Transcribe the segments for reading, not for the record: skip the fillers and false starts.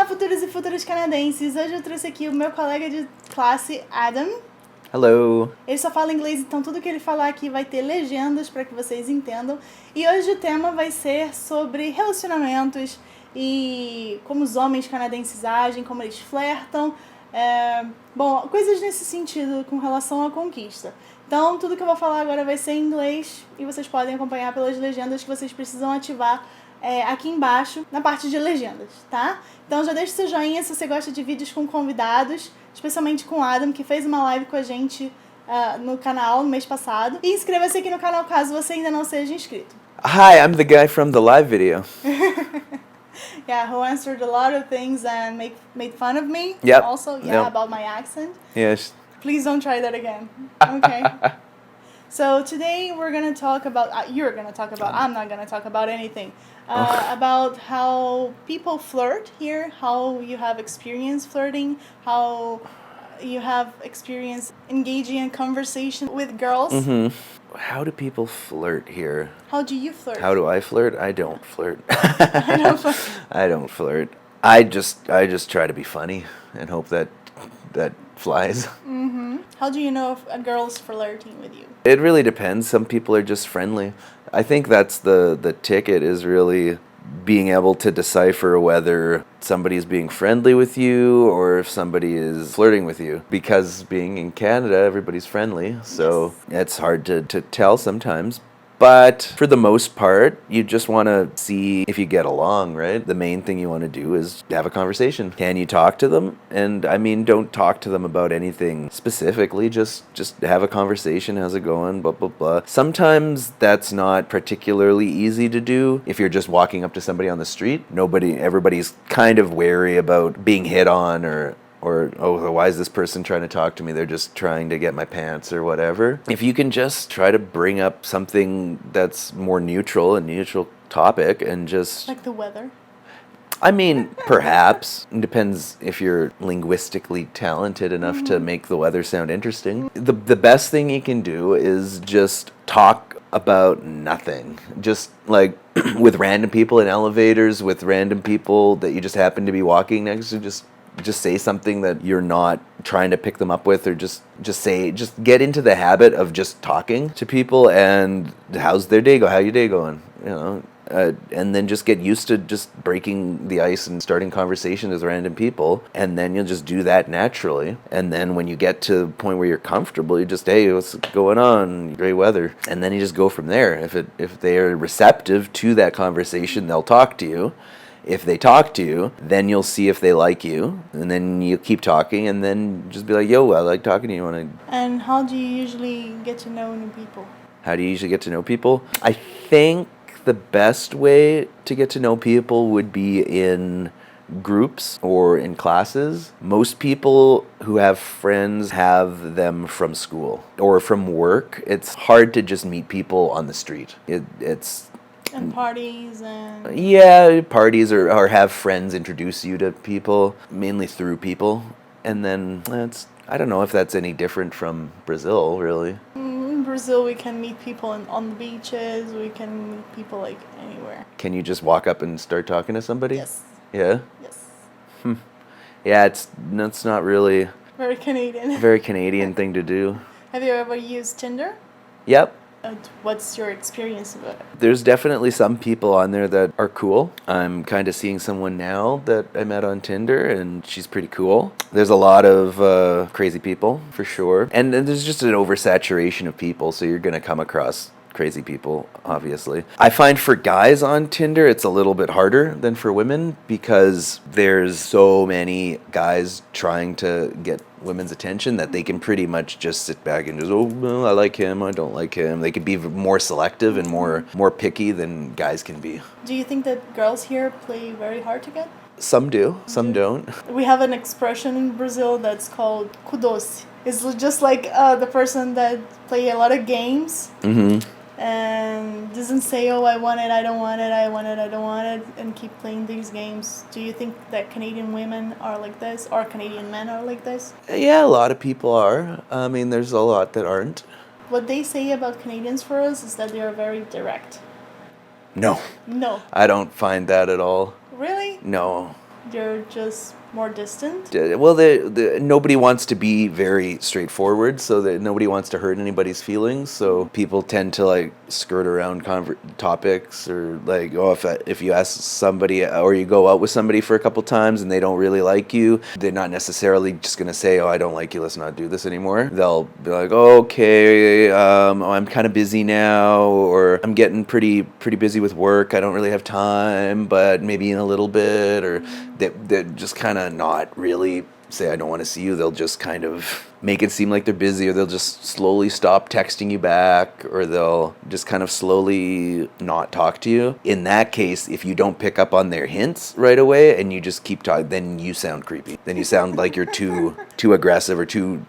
Olá, futuros e futuras canadenses. Hoje eu trouxe aqui o meu colega de classe, Adam. Hello. Ele só fala inglês, então tudo que ele falar aqui vai ter legendas para que vocês entendam. E hoje o tema vai ser sobre relacionamentos e como os homens canadenses agem, como eles flertam. Bom, coisas nesse sentido com relação à conquista. Então, tudo que eu vou falar agora vai ser em inglês e vocês podem acompanhar pelas legendas que vocês precisam ativar aqui embaixo, na parte de legendas, tá? Então já deixa seu joinha se você gosta de vídeos com convidados, especialmente com o Adam, que fez uma live com a gente no canal no mês passado. E inscreva-se aqui no canal caso você ainda não seja inscrito. Hi, I'm the guy from the live video. Yeah, who answered a lot of things and made fun of me. Yep. Also, yeah, Yep. about my accent. Yes. Please don't try that again. Okay. So today we're going to talk about, you're going to talk about, I'm not going to talk about anything, about how people flirt here, how you have experience flirting, how you have experience engaging in conversation with girls. How do people flirt here? How do you flirt? How do I flirt? I don't flirt. I don't flirt. I don't flirt. I just try to be funny and hope that flies. How do you know if a girl's flirting with you? It really depends. Some people are just friendly. I think that's the ticket, is really being able to decipher whether somebody's being friendly with you or if somebody is flirting with you. Because being in Canada, everybody's friendly, so it's hard to tell sometimes. But for the most part, you just want to see if you get along, right? The main thing you want to do is have a conversation. Can you talk to them? And I mean, don't talk to them about anything specifically. Just have a conversation. How's it going? Blah, blah, blah. Sometimes that's not particularly easy to do if you're just walking up to somebody on the street. Everybody's kind of wary about being hit on or oh, why is this person trying to talk to me? They're just trying to get my pants or whatever. If you can just try to bring up something that's more neutral, a neutral topic, and just... Like the weather? I mean, perhaps. It depends if you're linguistically talented enough to make the weather sound interesting. The best thing you can do is just talk about nothing. Just like with random people in elevators, with random people that you just happen to be walking next to, just say something that you're not trying to pick them up with, or just get into the habit of just talking to people and how's their day go, how your day going, you know, and then just get used to just breaking the ice and starting conversations with random people, and then you'll just do that naturally. And then when you get to the point where you're comfortable, you just, hey, what's going on, great weather, and then you just go from there. If they are receptive to that conversation, they'll talk to you. If they talk to you, then you'll see if they like you, and then you keep talking, and then just be like, yo, I like talking to you. And how do you usually get to know new people? How do you usually get to know people? I think the best way to get to know people would be in groups or in classes. Most people who have friends have them from school or from work. It's hard to just meet people on the street. It's... And parties and... Yeah, parties or have friends introduce you to people, mainly through people. And then I don't know if that's any different from Brazil, really. In Brazil, we can meet people on the beaches. We can meet people like anywhere. Can you just walk up and start talking to somebody? Yes. Yeah? Yes. Yeah, that's not really Very Canadian. a very Canadian thing to do. Have you ever used Tinder? Yep. What's your experience about it? There's definitely some people on there that are cool. I'm kind of seeing someone now that I met on Tinder, and she's pretty cool. There's a lot of crazy people, for sure. And there's just an oversaturation of people, so you're going to come across crazy people, obviously. I find for guys on Tinder, it's a little bit harder than for women because there's so many guys trying to get women's attention that they can pretty much just sit back and just, oh, well, I like him, I don't like him. They could be more selective and more picky than guys can be. Do you think that girls here play very hard to get? Some do, some don't. We have an expression in Brazil that's called kudoce. It's just like the person that play a lot of games. And doesn't say, oh, I want it, I don't want it, I want it, I don't want it, and keep playing these games. Do you think that Canadian women are like this, or Canadian men are like this? Yeah, a lot of people are. I mean, there's a lot that aren't. What they say about Canadians for us is that they are very direct. No. No. I don't find that at all. Really? No. they're just more distant? Well, nobody wants to be very straightforward, so that nobody wants to hurt anybody's feelings. So people tend to like skirt around topics, or like, oh, if you ask somebody or you go out with somebody for a couple times and they don't really like you, they're not necessarily just gonna say, oh, I don't like you, let's not do this anymore. They'll be like, oh, okay, I'm kind of busy now, or I'm getting pretty busy with work. I don't really have time, but maybe in a little bit, or they're just kind of not really say, I don't want to see you. They'll just kind of make it seem like they're busy, or they'll just slowly stop texting you back, or they'll just kind of slowly not talk to you. In that case, if you don't pick up on their hints right away and you just keep talking, then you sound creepy. Then you sound like you're too aggressive or too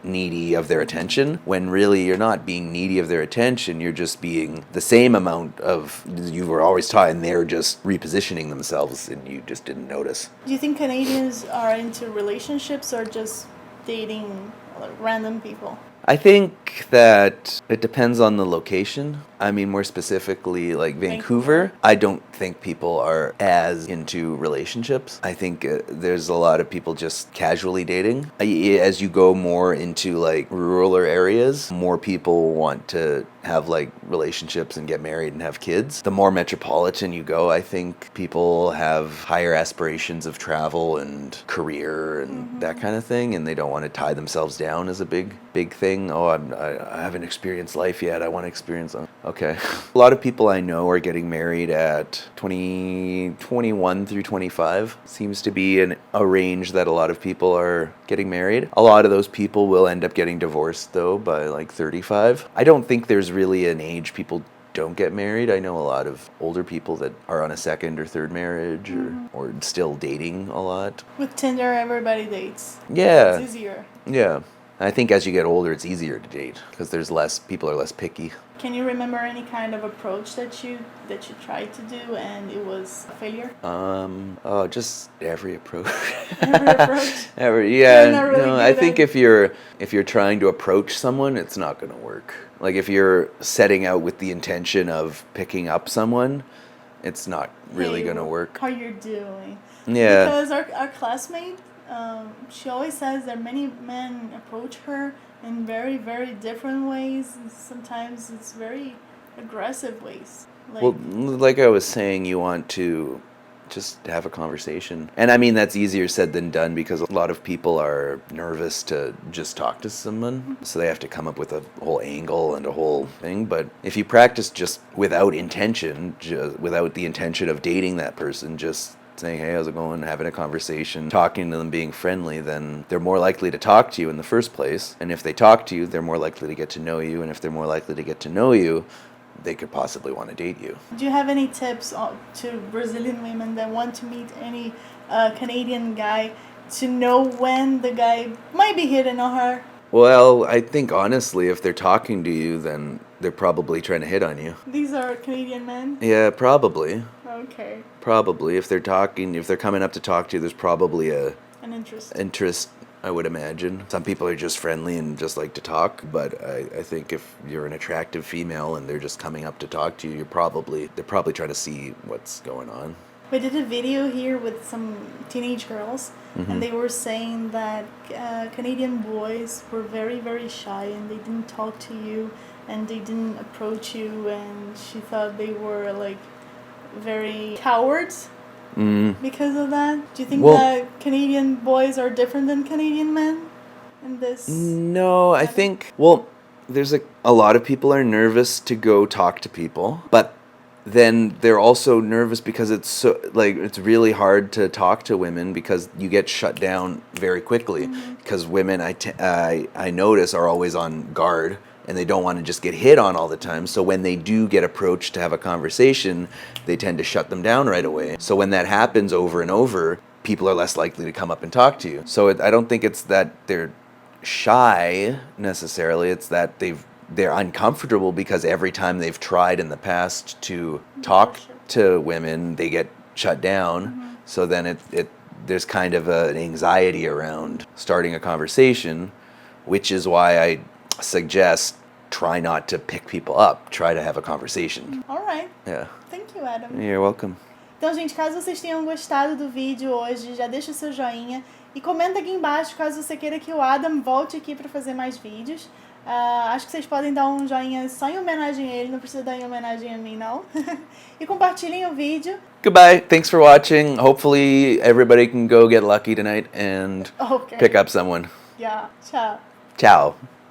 needy of their attention, when really you're not being needy of their attention. You're just being the same amount of, you were always taught, and they're just repositioning themselves and you just didn't notice. Do you think Canadians are into relationships or just dating like random people? I think that it depends on the location. I mean, more specifically, like Vancouver, I don't think people are as into relationships. I think there's a lot of people just casually dating. As you go more into like rural areas, more people want to have like relationships and get married and have kids. The more metropolitan you go, I think people have higher aspirations of travel and career and that kind of thing, and they don't want to tie themselves down as a big thing. Oh, I haven't experienced life yet. I want to experience them. Okay. A lot of people I know are getting married at 21 through 25. Seems to be a range that a lot of people are getting married. A lot of those people will end up getting divorced, though, by like 35. I don't think there's really an age people don't get married. I know a lot of older people that are on a second or third marriage, or still dating a lot. With Tinder, everybody dates. Yeah. It's easier. Yeah. I think as you get older, it's easier to date because people are less picky. Can you remember any kind of approach that you tried to do and it was a failure? Just every approach. Every approach? Yeah. Really no, I think if you're trying to approach someone, it's not going to work. Like if you're setting out with the intention of picking up someone, it's not really going to work. How you're doing? Yeah. Because our classmate, she always says that many men approach her in very, very different ways. And sometimes it's very aggressive ways. Well, like I was saying, you want to just have a conversation. And I mean, that's easier said than done because a lot of people are nervous to just talk to someone. So they have to come up with a whole angle and a whole thing. But if you practice just without intention, without the intention of dating that person, just saying, hey, how's it going, having a conversation, talking to them, being friendly, then they're more likely to talk to you in the first place. And if they talk to you, they're more likely to get to know you. And if they're more likely to get to know you, they could possibly want to date you. Do you have any tips to Brazilian women that want to meet any Canadian guy to know when the guy might be hitting on her? Well, I think honestly, if they're talking to you, then they're probably trying to hit on you. These are Canadian men? Yeah, probably. Okay. Probably. If they're coming up to talk to you, there's probably an interest, I would imagine. Some people are just friendly and just like to talk, but I think if you're an attractive female and they're just coming up to talk to you, they're probably trying to see what's going on. We did a video here with some teenage girls, and they were saying that Canadian boys were very, very shy and they didn't talk to you and they didn't approach you, and she thought they were like very cowards because of that. Do you think that Canadian boys are different than Canadian men in this? No, I think, there's a lot of people are nervous to go talk to people, but then they're also nervous because it's really hard to talk to women because you get shut down very quickly because women I notice are always on guard and they don't want to just get hit on all the time. So when they do get approached to have a conversation, they tend to shut them down right away. So when that happens over and over, people are less likely to come up and talk to you. So I don't think it's that they're shy necessarily, it's that they're uncomfortable because every time they've tried in the past to talk to women, they get shut down. So then there's kind of an anxiety around starting a conversation, which is why I suggest try not to pick people up. Try to have a conversation. All right. Yeah. Thank you, Adam. You're welcome. Então, gente, caso vocês tenham gostado do vídeo hoje, já deixa o seu joinha e comenta aqui embaixo caso você queira que o Adam volte aqui para fazer mais vídeos. Acho que vocês podem dar um joinha só em homenagem a ele, não precisa dar em homenagem a mim, não. E compartilhem o vídeo. Goodbye. Thanks for watching. Hopefully everybody can go get lucky tonight and pick up someone. Yeah. Tchau. Ciao.